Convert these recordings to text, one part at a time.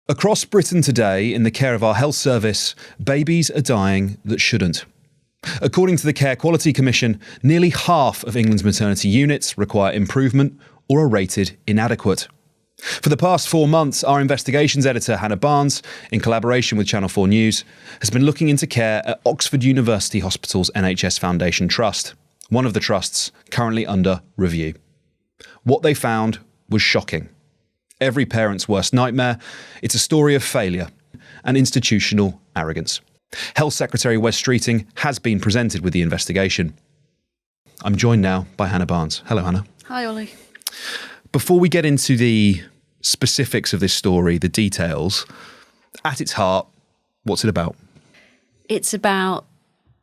Across Britain today, in the care of our health service, babies are dying that shouldn't. According to the Care Quality Commission, nearly half of England's maternity units require improvement or are rated inadequate. For the past 4 months, our investigations editor, Hannah Barnes, in collaboration with Channel 4 News, has been looking into care at Oxford University Hospital's NHS Foundation Trust, one of the trusts currently under review. What they found was shocking. Every parent's worst nightmare. It's a story of failure and institutional arrogance. Health Secretary Wes Streeting has been presented with the investigation. I'm joined now by Hannah Barnes. Hello, Hannah. Hi, Oli. Before we get into the specifics of this story, the details, at its heart, what's it about? It's about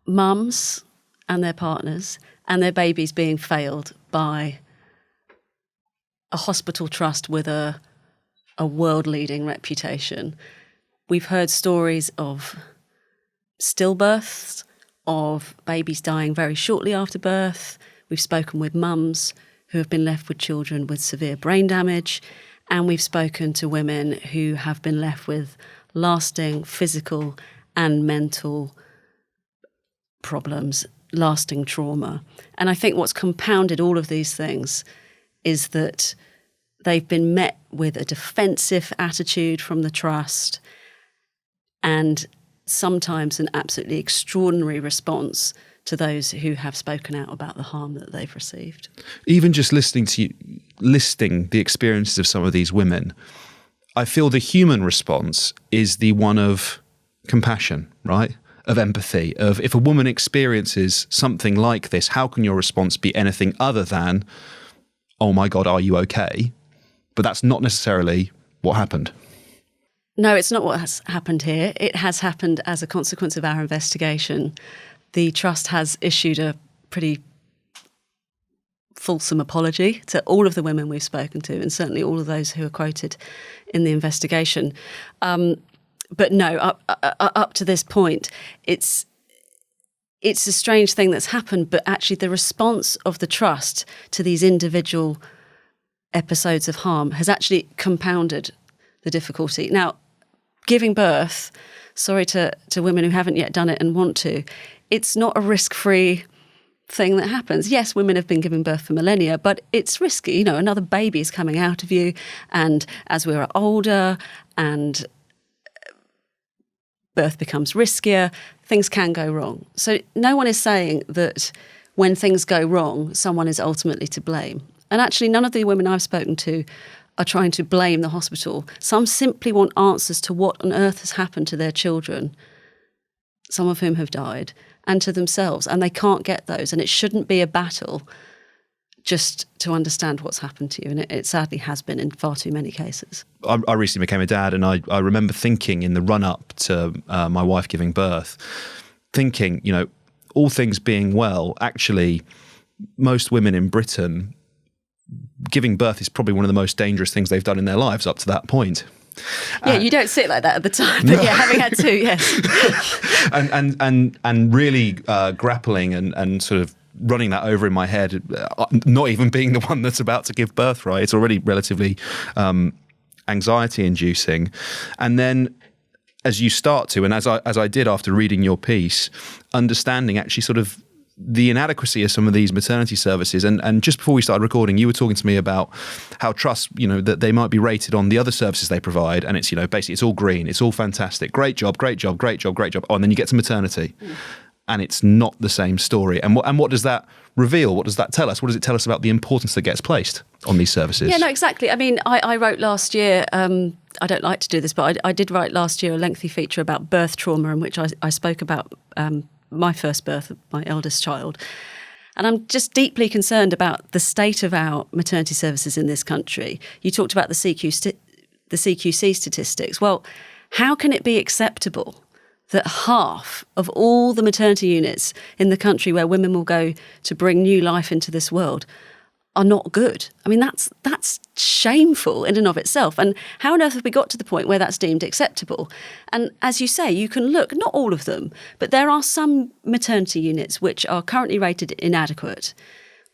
mums and their partners and their babies being failed by a hospital trust with a world-leading reputation. We've heard stories of stillbirths, of babies dying very shortly after birth. We've spoken with mums who have been left with children with severe brain damage, and we've spoken to women who have been left with lasting physical and mental problems, lasting trauma. And I think what's compounded all of these things is that they've been met with a defensive attitude from the trust and sometimes an absolutely extraordinary response to those who have spoken out about the harm that they've received. Even just listening to you, listing the experiences of some of these women, I feel the human response is the one of compassion, right? Of empathy, of if a woman experiences something like this, how can your response be anything other than, oh my God, are you okay? But that's not necessarily what happened. No, it's not what has happened here. It has happened as a consequence of our investigation. The Trust has issued a pretty fulsome apology to all of the women we've spoken to, and certainly all of those who are quoted in the investigation. But no, up to this point, it's a strange thing that's happened, but actually the response of the Trust to these individual episodes of harm has actually compounded the difficulty. Now, giving birth, sorry to women who haven't yet done it and want to, it's not a risk-free thing that happens. Yes, women have been giving birth for millennia, but it's risky. You know, another baby is coming out of you, and as we're older and birth becomes riskier, things can go wrong. So no one is saying that when things go wrong, someone is ultimately to blame. And actually, none of the women I've spoken to are trying to blame the hospital. Some simply want answers to what on earth has happened to their children, some of whom have died, and to themselves. And they can't get those. And it shouldn't be a battle just to understand what's happened to you. And it sadly has been in far too many cases. I recently became a dad, and I remember thinking in the run-up to my wife giving birth, thinking, you know, all things being well, actually, most women in Britain, giving birth is probably one of the most dangerous things they've done in their lives up to that point. Yeah, you don't see it like that at the time, but yeah, having had two, yes. and really grappling and sort of running that over in my head, not even being the one that's about to give birth, right? It's already relatively anxiety-inducing. And then as you start to, and as I did after reading your piece, understanding actually sort of the inadequacy of some of these maternity services. And just before we started recording, you were talking to me about how trusts, you know, that they might be rated on the other services they provide. And it's, you know, basically it's all green. It's all fantastic. Great job, great job, great job, great job. Oh, and then you get to maternity and it's not the same story. And what does that reveal? What does that tell us? What does it tell us about the importance that gets placed on these services? Yeah, no, exactly. I mean, I wrote last year, I don't like to do this, but I did write last year a lengthy feature about birth trauma in which I spoke about my first birth of my eldest child. And I'm just deeply concerned about the state of our maternity services in this country. You talked about the CQC statistics. Well, how can it be acceptable that half of all the maternity units in the country where women will go to bring new life into this world are not good? I mean, that's shameful in and of itself. And how on earth have we got to the point where that's deemed acceptable? And as you say, you can look, not all of them, but there are some maternity units which are currently rated inadequate,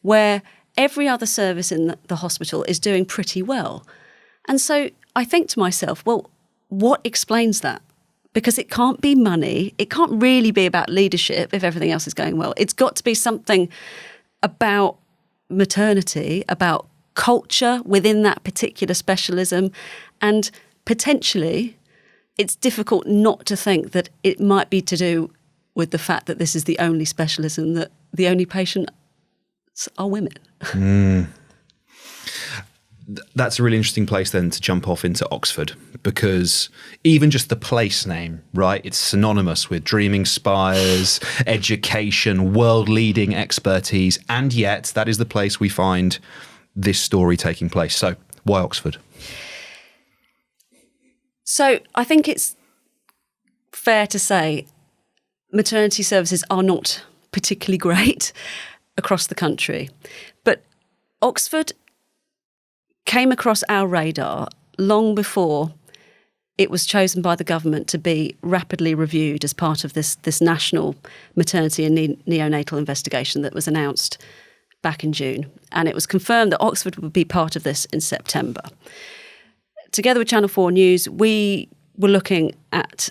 where every other service in the hospital is doing pretty well. And so I think to myself, well, what explains that? Because it can't be money. It can't really be about leadership if everything else is going well. It's got to be something about maternity, about culture within that particular specialism. And potentially, it's difficult not to think that it might be to do with the fact that this is the only specialism, that the only patients are women. That's a really interesting place then to jump off into Oxford, because even just the place name, right? It's synonymous with dreaming spires, education, world-leading expertise, and yet that is the place we find this story taking place. So why Oxford? So I think it's fair to say maternity services are not particularly great across the country, but Oxford came across our radar long before it was chosen by the government to be rapidly reviewed as part of this national maternity and neonatal investigation that was announced back in June. And it was confirmed that Oxford would be part of this in September. Together with Channel 4 News, we were looking at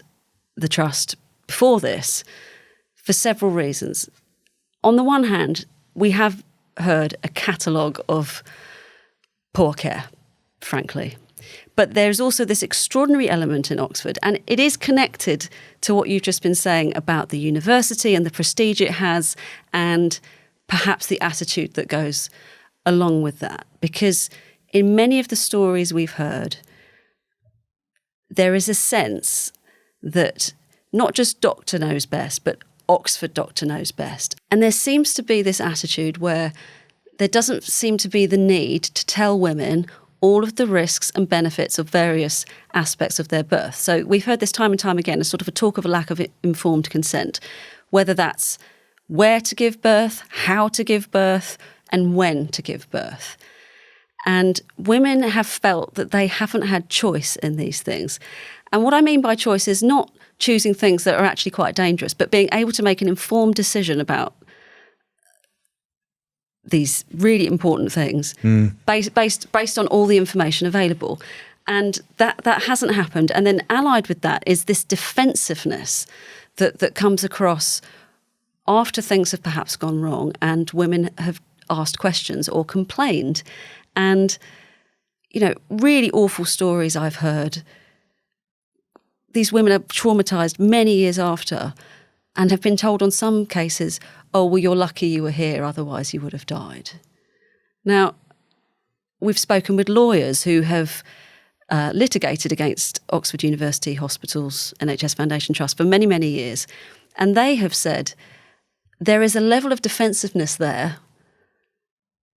the Trust before this for several reasons. On the one hand, we have heard a catalogue of poor care, frankly. But there's also this extraordinary element in Oxford, and it is connected to what you've just been saying about the university and the prestige it has, and perhaps the attitude that goes along with that. Because in many of the stories we've heard, there is a sense that not just doctor knows best, but Oxford doctor knows best. And there seems to be this attitude where there doesn't seem to be the need to tell women all of the risks and benefits of various aspects of their birth. So we've heard this time and time again as sort of a talk of a lack of informed consent, whether that's where to give birth, how to give birth, and when to give birth. And women have felt that they haven't had choice in these things. And what I mean by choice is not choosing things that are actually quite dangerous, but being able to make an informed decision about these really important things based on all the information available. And that hasn't happened. And then allied with that is this defensiveness that comes across after things have perhaps gone wrong and women have asked questions or complained. And, you know, really awful stories I've heard. These women are traumatised many years after and have been told on some cases, oh, well, you're lucky you were here, otherwise you would have died. Now, we've spoken with lawyers who have litigated against Oxford University Hospitals, NHS Foundation Trust for many, many years, and they have said there is a level of defensiveness there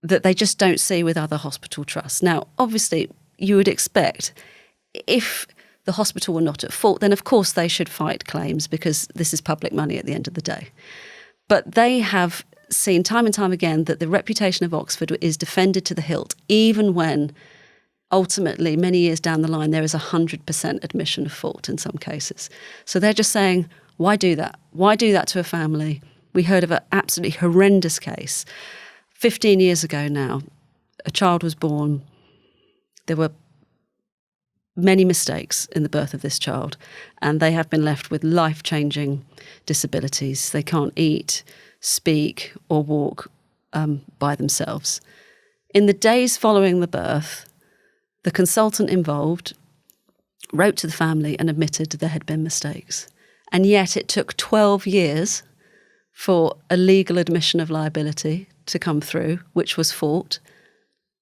that they just don't see with other hospital trusts. Now, obviously, you would expect if the hospital were not at fault, then of course they should fight claims because this is public money at the end of the day. But they have seen time and time again that the reputation of Oxford is defended to the hilt, even when ultimately, many years down the line, there is 100% admission of fault in some cases. So they're just saying, why do that? Why do that to a family? We heard of an absolutely horrendous case. 15 years ago now, a child was born. There were many mistakes in the birth of this child, and they have been left with life-changing disabilities. They can't eat, speak, or walk by themselves. In the days following the birth, the consultant involved wrote to the family and admitted there had been mistakes. And yet it took 12 years for a legal admission of liability to come through, which was fought,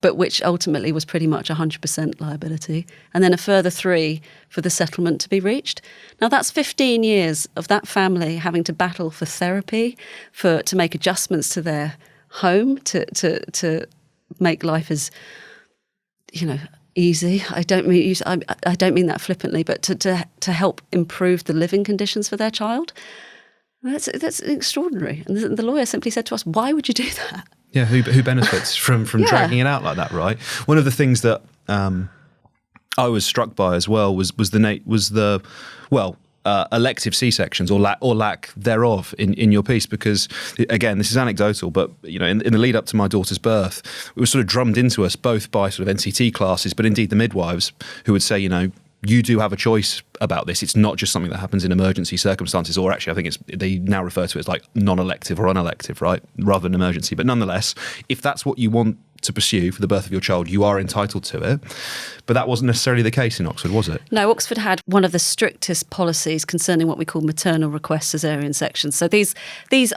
but which ultimately was pretty much 100% liability, and then a further 3 for the settlement to be reached. Now, that's 15 years of that family having to battle for therapy, to make adjustments to their home, to make life as, easy. I don't mean that flippantly, but to help improve the living conditions for their child. That's extraordinary. And the lawyer simply said to us, "Why would you do that?" Yeah, who benefits from dragging it out like that, right? One of the things that I was struck by as well was the elective C-sections or lack thereof in your piece, because again, this is anecdotal, but in the lead up to my daughter's birth, it was sort of drummed into us both by sort of NCT classes, but indeed the midwives who would say, you do have a choice about this. It's not just something that happens in emergency circumstances, or actually I think they now refer to it as like non-elective or unelective, right, rather than emergency. But nonetheless, if that's what you want to pursue for the birth of your child, you are entitled to it. But that wasn't necessarily the case in Oxford, was it? No, Oxford had one of the strictest policies concerning what we call maternal request caesarean sections. So these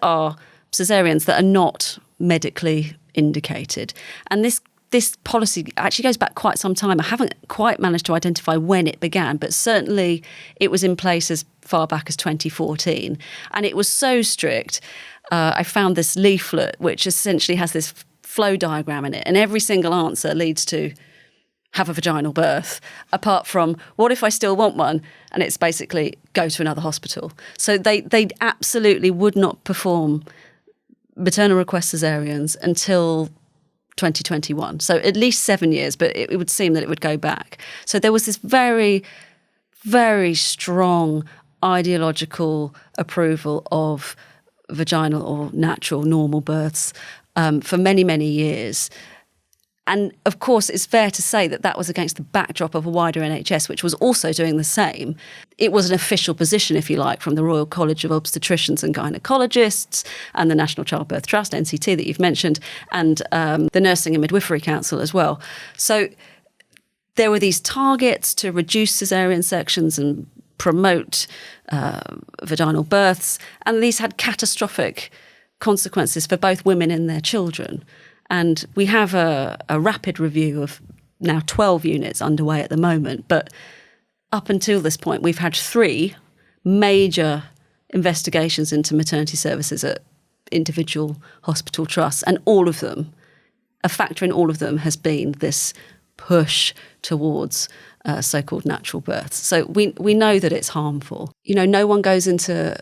are caesareans that are not medically indicated. And this policy actually goes back quite some time. I haven't quite managed to identify when it began, but certainly it was in place as far back as 2014. And it was so strict, I found this leaflet which essentially has this flow diagram in it, and every single answer leads to have a vaginal birth, apart from what if I still want one? And it's basically go to another hospital. So they absolutely would not perform maternal request caesareans until 2021. So at least 7 years, but it would seem that it would go back. So there was this very, very strong ideological approval of vaginal or natural normal births for many, many years. And of course, it's fair to say that that was against the backdrop of a wider NHS, which was also doing the same. It was an official position, if you like, from the Royal College of Obstetricians and Gynecologists and the National Childbirth Trust, NCT, that you've mentioned, and the Nursing and Midwifery Council as well. So there were these targets to reduce caesarean sections and promote vaginal births, and these had catastrophic consequences for both women and their children. And we have a rapid review of now 12 units underway at the moment. But up until this point, we've had 3 major investigations into maternity services at individual hospital trusts. And all of them, a factor in all of them has been this push towards so-called natural births. So we know that it's harmful. You know, no one goes into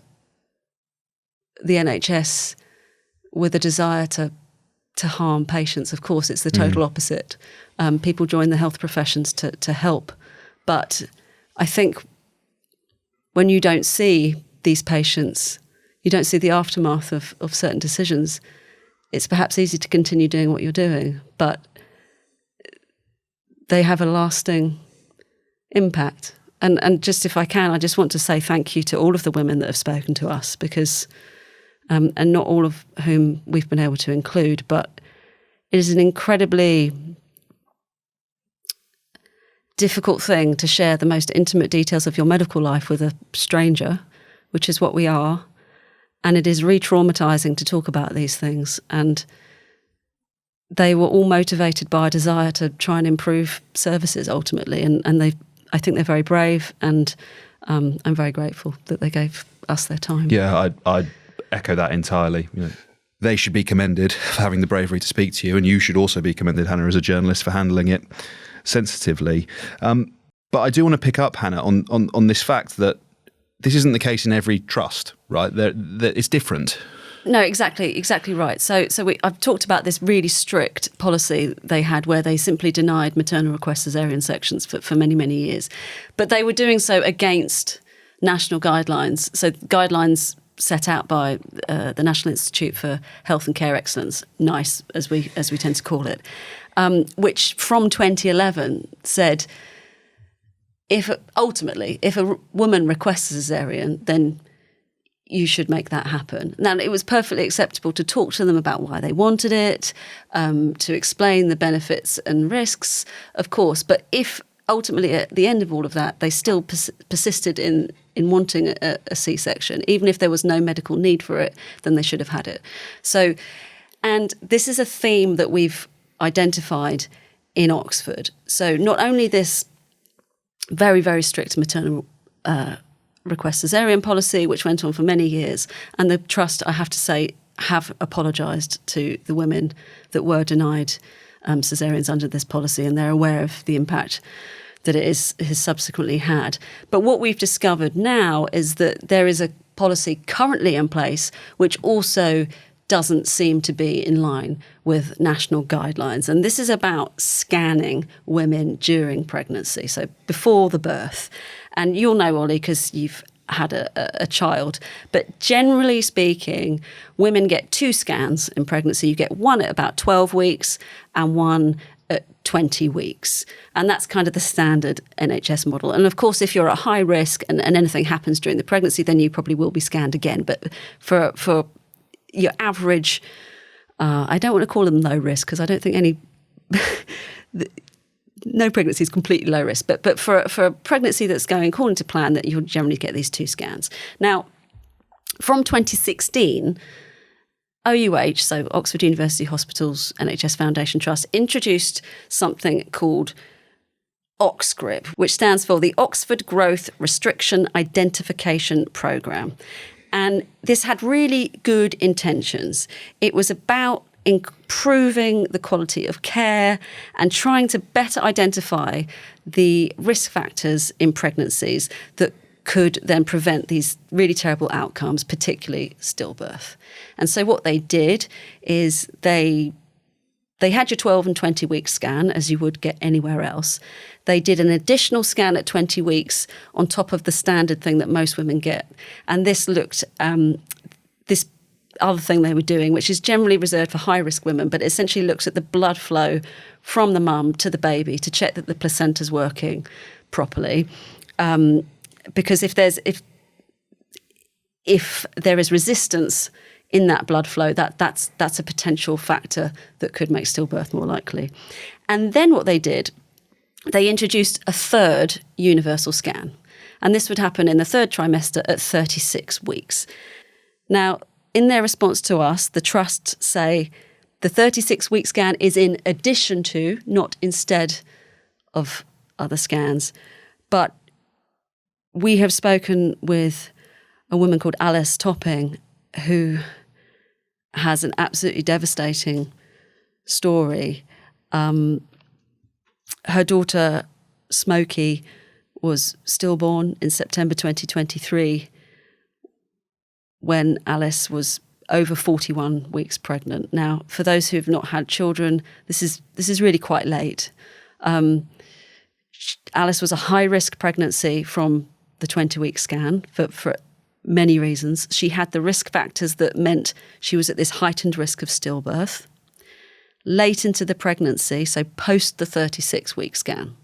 the NHS with a desire to harm patients. Of course, it's the total opposite. People join the health professions to help. But I think when you don't see these patients, you don't see the aftermath of certain decisions, it's perhaps easy to continue doing what you're doing. But they have a lasting impact. And just if I can, I just want to say thank you to all of the women that have spoken to us, because, and not all of whom we've been able to include, but it is an incredibly difficult thing to share the most intimate details of your medical life with a stranger, which is what we are. And it is re-traumatizing to talk about these things. And they were all motivated by a desire to try and improve services ultimately. And I think they're very brave, and I'm very grateful that they gave us their time. Yeah, I'd echo that entirely. You know, they should be commended for having the bravery to speak to you, and you should also be commended, Hannah, as a journalist, for handling it sensitively. But I do want to pick up, Hannah, on this fact that this isn't the case in every trust, right? It's different. No, exactly right. So I've talked about this really strict policy they had, where they simply denied maternal request caesarean sections for many, many years. But they were doing so against national guidelines. So guidelines set out by the National Institute for Health and Care Excellence, NICE as we tend to call it, which from 2011 said if a woman requests a caesarean, then you should make that happen. Now, it was perfectly acceptable to talk to them about why they wanted it, to explain the benefits and risks, of course. But if ultimately at the end of all of that, they still persisted in wanting a C-section, even if there was no medical need for it, then they should have had it. So, and this is a theme that we've identified in Oxford. So not only this very, very strict maternal request caesarean policy, which went on for many years, and the Trust, I have to say, have apologised to the women that were denied caesareans under this policy, and they're aware of the impact that it has subsequently had. But what we've discovered now is that there is a policy currently in place which also doesn't seem to be in line with national guidelines. And this is about scanning women during pregnancy, so before the birth. And you'll know, Oli, because you've had a child, but generally speaking, women get 2 scans in pregnancy. You get one at about 12 weeks and one at 20 weeks. And that's kind of the standard NHS model. And of course, if you're at high risk and anything happens during the pregnancy, then you probably will be scanned again. But for your average, I don't want to call them low risk because I don't think any... no pregnancy is completely low risk, but for a pregnancy that's going according to plan, that you'll generally get these 2 scans. Now, from 2016, OUH, so Oxford University Hospitals NHS Foundation Trust, introduced something called OxGRIP, which stands for the Oxford Growth Restriction Identification Programme. And this had really good intentions. It was about improving the quality of care and trying to better identify the risk factors in pregnancies that could then prevent these really terrible outcomes, particularly stillbirth. And so what they did is they had your 12 and 20 week scan, as you would get anywhere else. They did an additional scan at 20 weeks on top of the standard thing that most women get. And this looked, this other thing they were doing, which is generally reserved for high-risk women, but essentially looks at the blood flow from the mum to the baby to check that the placenta's working properly. Because if there is resistance in that blood flow, that's a potential factor that could make stillbirth more likely. And then what they did, they introduced a third universal scan. And this would happen in the third trimester at 36 weeks. Now, in their response to us, the trusts say the 36-week scan is in addition to, not instead of other scans. But we have spoken with a woman called Alice Topping, who has an absolutely devastating story. Her daughter, Smokey, was stillborn in September 2023 when Alice was over 41 weeks pregnant. Now, for those who have not had children, this is really quite late. Alice was a high-risk pregnancy from the 20-week scan for many reasons. She had the risk factors that meant she was at this heightened risk of stillbirth. Late into the pregnancy, so post the 36-week scan,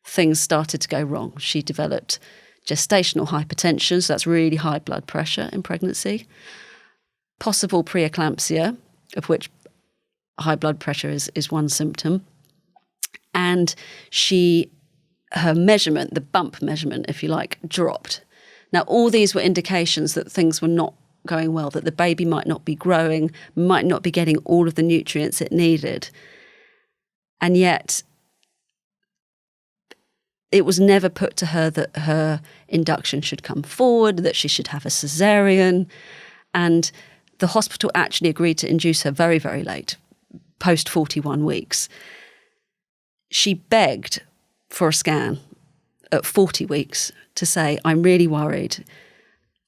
things started to go wrong. She developed gestational hypertension, so that's really high blood pressure in pregnancy. Possible preeclampsia, of which high blood pressure is one symptom. And her measurement, the bump measurement, if you like, dropped. Now, all these were indications that things were not going well, that the baby might not be growing, might not be getting all of the nutrients it needed. And yet, it was never put to her that her induction should come forward, that she should have a cesarean. And the hospital actually agreed to induce her very, very late, post 41 weeks. She begged for a scan at 40 weeks to say, I'm really worried.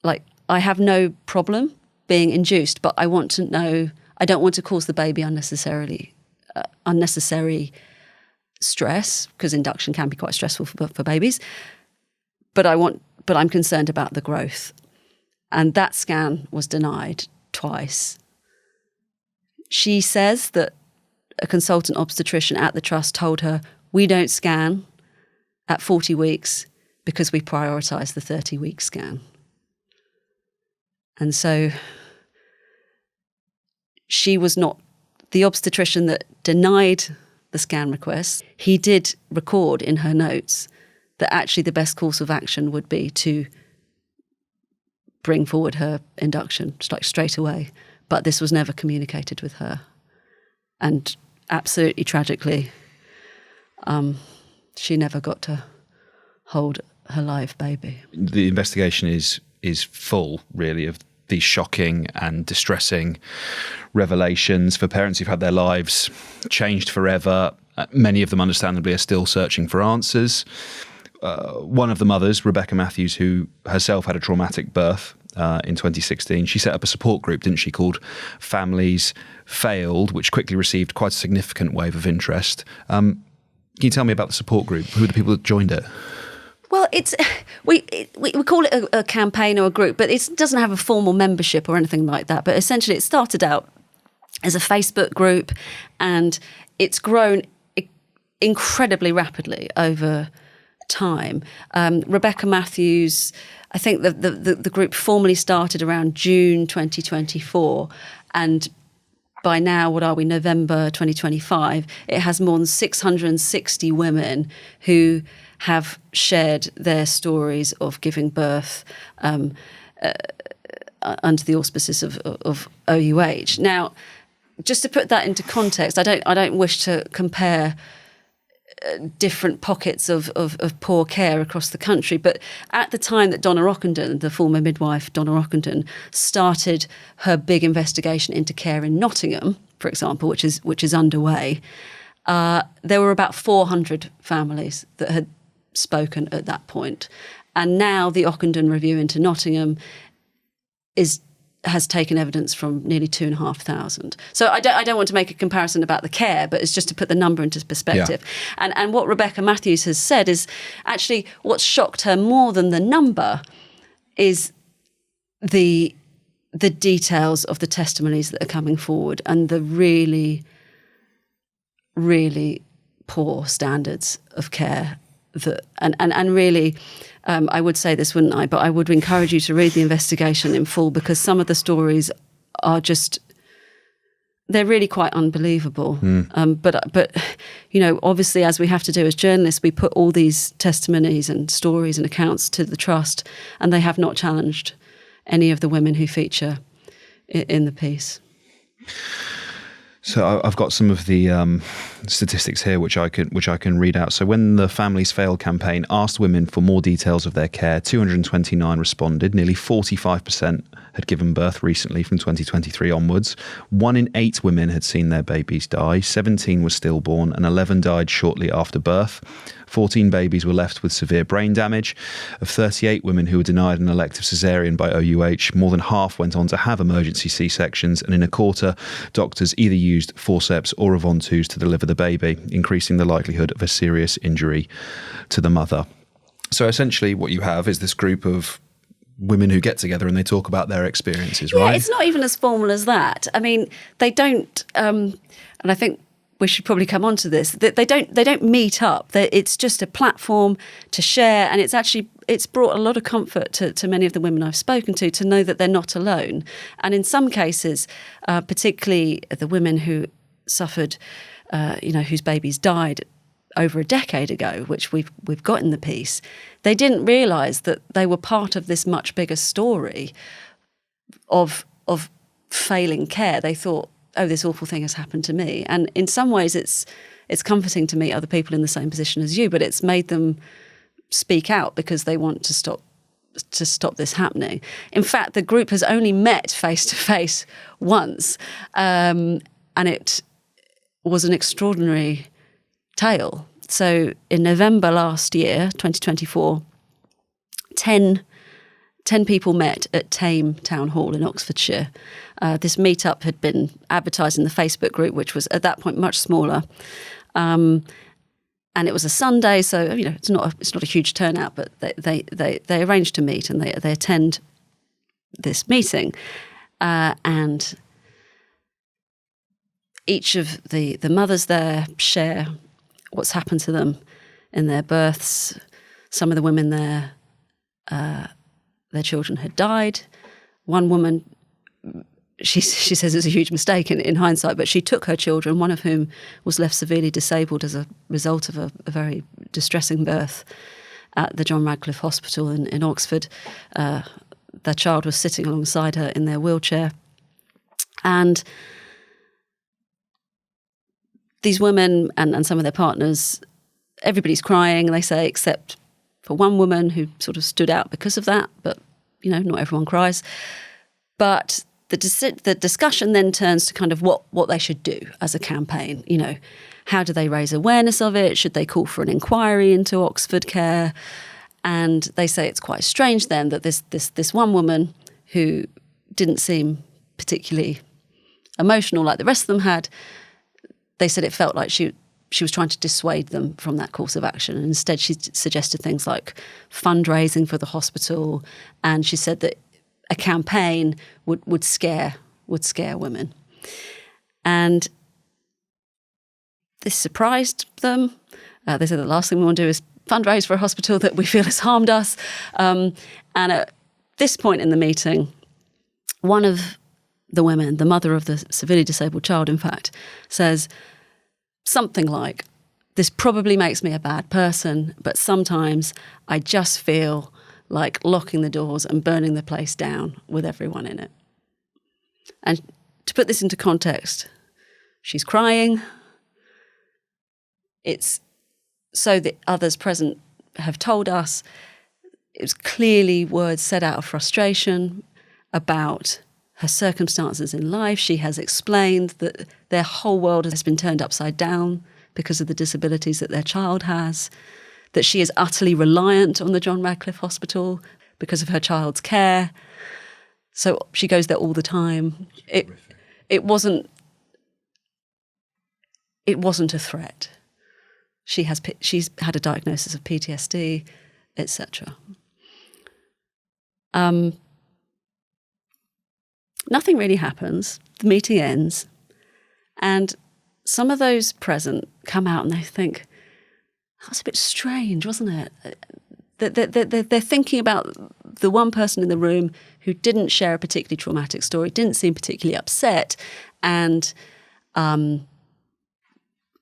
Like, I have no problem being induced, but I want to know, I don't want to cause the baby unnecessary stress, because induction can be quite stressful for babies. But I'm concerned about the growth. And that scan was denied twice. She says that a consultant obstetrician at the trust told her, we don't scan at 40 weeks because we prioritise the 30-week scan. And so she was not the obstetrician that denied the scan request. He did record in her notes that actually the best course of action would be to bring forward her induction straight away. But this was never communicated with her. And absolutely tragically, she never got to hold her live baby. The investigation is full, really, of these shocking and distressing revelations for parents who've had their lives changed forever. Many of them, understandably, are still searching for answers. One of the mothers, Rebecca Matthews, who herself had a traumatic birth in 2016, she set up a support group, didn't she, called Families Failed, which quickly received quite a significant wave of interest. Can you tell me about the support group? Who are the people that joined it? Well, we call it a campaign or a group, but it doesn't have a formal membership or anything like that. But essentially, it started out as a Facebook group, and it's grown incredibly rapidly over time. Rebecca Matthews, I think the group formally started around June 2024, and by now, what are we, November 2025, it has more than 660 women who have shared their stories of giving birth under the auspices of OUH. Now, just to put that into context, I don't wish to compare different pockets of poor care across the country, but at the time that Donna Ockenden, the former midwife Donna Ockenden, started her big investigation into care in Nottingham, for example, which is underway, there were about 400 families that had spoken at that point, and now the Ockenden review into Nottingham has taken evidence from nearly 2,500. So I don't want to make a comparison about the care, but it's just to put the number into perspective. Yeah. And what Rebecca Matthews has said is actually what's shocked her more than the number is the details of the testimonies that are coming forward and the really, really poor standards of care and really, I would say this, wouldn't I? But I would encourage you to read the investigation in full, because some of the stories are they're really quite unbelievable. But obviously, as we have to do as journalists, we put all these testimonies and stories and accounts to the Trust, and they have not challenged any of the women who feature in the piece. So I've got some of the statistics here, which I can read out. So when the Families Fail campaign asked women for more details of their care, 229 responded. Nearly 45% had given birth recently from 2023 onwards. 1 in 8 women had seen their babies die. 17 were stillborn, and 11 died shortly after birth. 14 babies were left with severe brain damage. Of 38 women who were denied an elective caesarean by OUH, more than half went on to have emergency C-sections, and in a quarter, doctors either used forceps or Avontus to deliver the baby, increasing the likelihood of a serious injury to the mother. So essentially what you have is this group of women who get together and they talk about their experiences, right? Yeah, it's not even as formal as that. I mean, they don't, and I think we should probably come on to this. They don't meet up. It's just a platform to share, and it's brought a lot of comfort to many of the women I've spoken to know that they're not alone. And in some cases, particularly the women who suffered, whose babies died over a decade ago, which we've got in the piece, they didn't realise that they were part of this much bigger story of failing care. They thought, oh, this awful thing has happened to me. And in some ways it's comforting to meet other people in the same position as you, but it's made them speak out because they want to stop this happening. In fact, the group has only met face-to-face once, and it was an extraordinary tale. So in November last year, 2024, 10 people met at Tame Town Hall in Oxfordshire. This meetup had been advertised in the Facebook group, which was at that point much smaller. And it was a Sunday, so it's not a huge turnout, but they arranged to meet and they attend this meeting. And each of the mothers there share what's happened to them in their births. Some of the women there, their children had died. One woman, she says it's a huge mistake in hindsight, but she took her children, one of whom was left severely disabled as a result of a very distressing birth at the John Radcliffe Hospital in Oxford. Their child was sitting alongside her in their wheelchair. And these women and some of their partners, everybody's crying, they say, except for one woman who sort of stood out because of that, but, not everyone cries. But the discussion then turns to kind of what they should do as a campaign. How do they raise awareness of it? Should they call for an inquiry into Oxford care? And they say it's quite strange then that this one woman who didn't seem particularly emotional like the rest of them had, they said it felt like she was trying to dissuade them from that course of action. And instead, she suggested things like fundraising for the hospital, and she said that a campaign would scare women. And This surprised them. They said the last thing we want to do is fundraise for a hospital that we feel has harmed us. And at this point in the meeting, one of the women, the mother of the severely disabled child, in fact, says something like, "This probably makes me a bad person, but sometimes I just feel like locking the doors and burning the place down with everyone in it." And to put this into context, she's crying. It's so that others present have told us it was clearly words said out of frustration about her circumstances in life. She has explained that their whole world has been turned upside down because of the disabilities that their child has, that she is utterly reliant on the John Radcliffe Hospital because of her child's care. So she goes there all the time. It wasn't a threat. She's had a diagnosis of PTSD, etc. Nothing really happens. The meeting ends, and some of those present come out and they think, "That's a bit strange, wasn't it?" They're thinking about the one person in the room who didn't share a particularly traumatic story, didn't seem particularly upset, and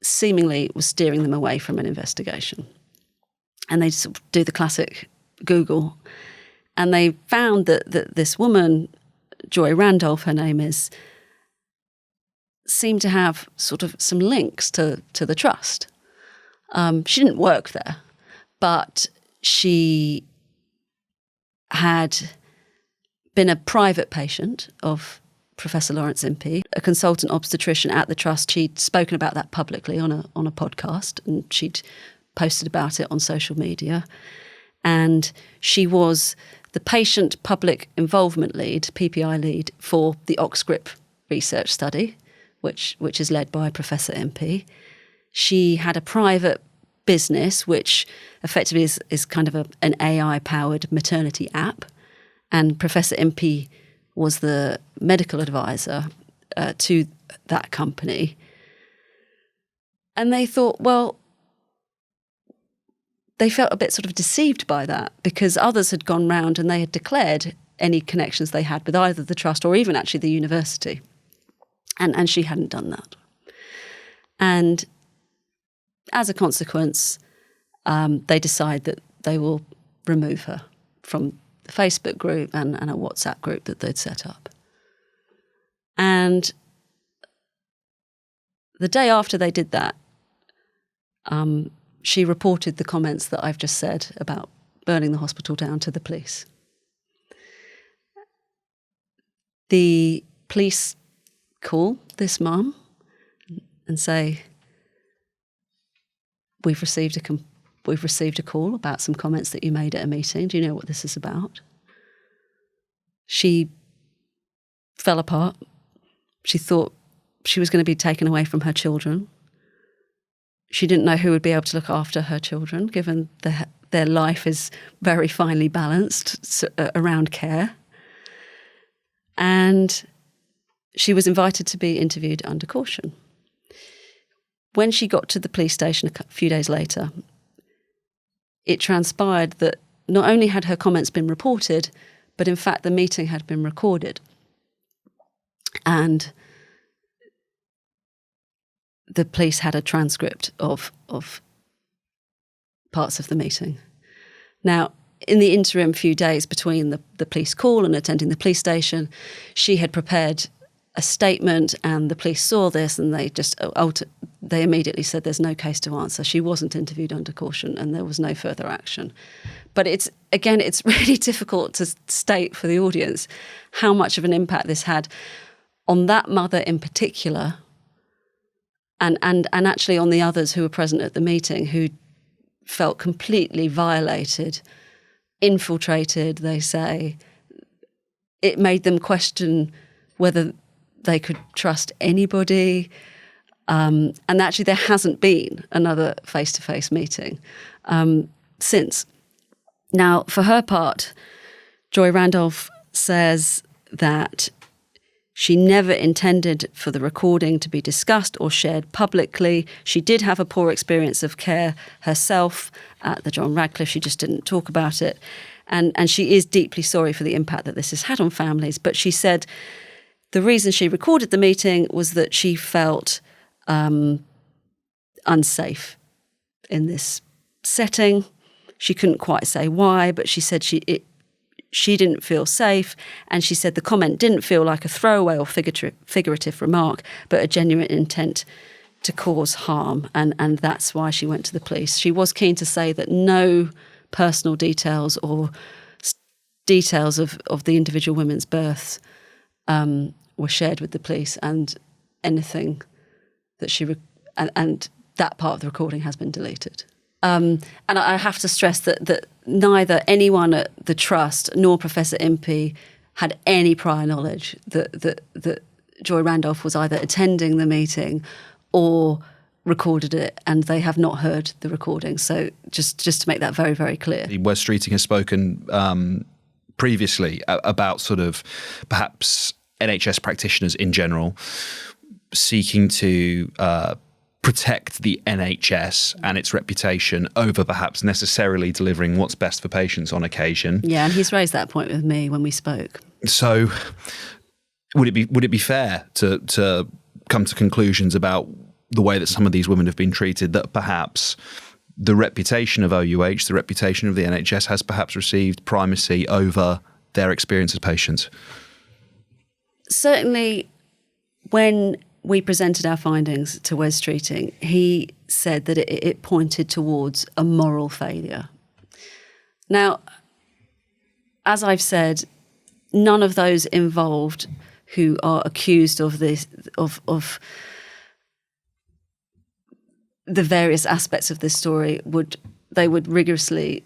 seemingly was steering them away from an investigation. And they sort of do the classic Google, and they found that this woman, Joy Randolph, her name is, seemed to have sort of some links to the trust. She didn't work there, but she had been a private patient of Professor Lawrence Impey, a consultant obstetrician at the trust. She'd spoken about that publicly on a podcast, and she'd posted about it on social media. And she was the patient public involvement lead, PPI lead, for the OxGrip research study, which is led by Professor Impey. She had a private business, which effectively is kind of an AI-powered maternity app. And Professor Impey was the medical advisor to that company. And they thought, well, they felt a bit sort of deceived by that, because others had gone round and they had declared any connections they had with either the trust or even actually the university. And she hadn't done that. And as a consequence, they decide that they will remove her from the Facebook group and a WhatsApp group that they'd set up. And the day after they did that, she reported the comments that I've just said about burning the hospital down to the police. The police call this mum and say, we've received a call about some comments that you made at a meeting. Do you know what this is about? She fell apart. She thought she was going to be taken away from her children. She didn't know who would be able to look after her children, given their life is very finely balanced around care. And she was invited to be interviewed under caution. When she got to the police station a few days later, it transpired that not only had her comments been reported, but in fact the meeting had been recorded. And the police had a transcript of parts of the meeting. Now, in the interim few days between the police call and attending the police station, she had prepared a statement, and the police saw this and they immediately said there's no case to answer. She wasn't interviewed under caution and there was no further action. But it's really difficult to state for the audience how much of an impact this had on that mother in particular, and actually on the others who were present at the meeting, who felt completely violated, infiltrated, they say. It made them question whether they could trust anybody. And actually there hasn't been another face-to-face meeting since. Now, for her part, Joy Randolph says that She never intended for the recording to be discussed or shared publicly. She did have a poor experience of care herself at the John Radcliffe. She just didn't talk about it. And she is deeply sorry for the impact that this has had on families. But she said the reason she recorded the meeting was that she felt unsafe in this setting. She couldn't quite say why, but she said she didn't feel safe, and she said the comment didn't feel like a throwaway or figurative remark, but a genuine intent to cause harm, and that's why she went to the police. She was keen to say that no personal details or details of the individual women's births were shared with the police, and anything that and that part of the recording has been deleted. And I have to stress that neither anyone at the Trust nor Professor Impey had any prior knowledge that Joy Randolph was either attending the meeting or recorded it, and they have not heard the recording. So just to make that very, very clear. Wes Streeting has spoken previously about sort of perhaps NHS practitioners in general seeking to protect the NHS and its reputation over perhaps necessarily delivering what's best for patients on occasion. Yeah, and he's raised that point with me when we spoke. So would it be fair to come to conclusions about the way that some of these women have been treated, that perhaps the reputation of OUH, the reputation of the NHS has perhaps received primacy over their experience as patients? Certainly, when we presented our findings to Wes Streeting, he said that it pointed towards a moral failure. Now, as I've said, none of those involved who are accused of this, of the various aspects of this story, would rigorously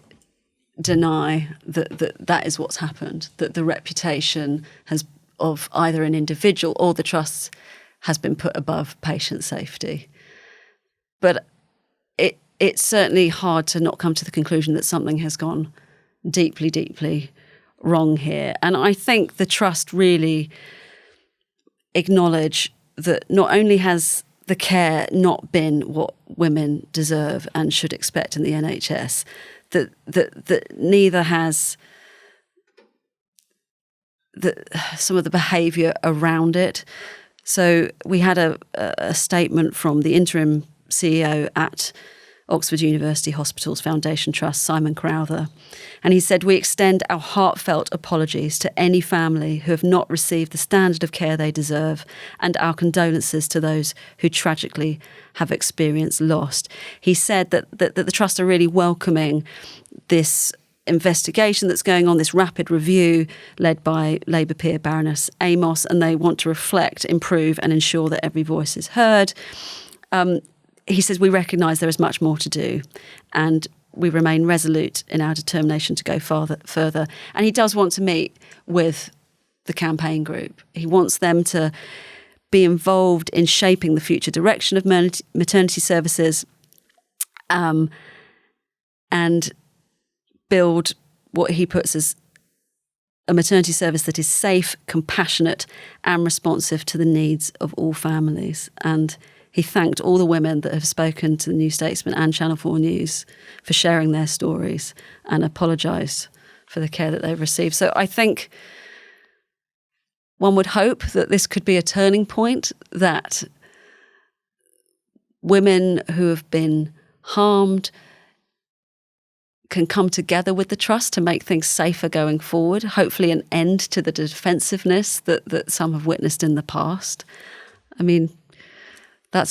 deny that is what's happened, that the reputation of either an individual or the Trust has been put above patient safety. But it's certainly hard to not come to the conclusion that something has gone deeply, deeply wrong here. And I think the Trust really acknowledge that not only has the care not been what women deserve and should expect in the NHS, that neither has some of the behaviour around it. So we had a statement from the interim CEO at Oxford University Hospitals Foundation Trust, Simon Crowther, and he said, "We extend our heartfelt apologies to any family who have not received the standard of care they deserve, and our condolences to those who tragically have experienced loss." He said that the Trust are really welcoming this investigation that's going on, this rapid review led by Labour peer Baroness Amos, and they want to reflect, improve and ensure that every voice is heard. He says, "We recognise there is much more to do, and we remain resolute in our determination to go further." And he does want to meet with the campaign group. He wants them to be involved in shaping the future direction of maternity services, and build what he puts as a maternity service that is safe, compassionate and responsive to the needs of all families. And he thanked all the women that have spoken to the New Statesman and Channel 4 News for sharing their stories, and apologised for the care that they've received. So I think one would hope that this could be a turning point, that women who have been harmed can come together with the Trust to make things safer going forward, hopefully an end to the defensiveness that some have witnessed in the past. I mean, I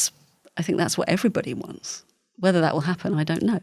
think that's what everybody wants. Whether that will happen, I don't know.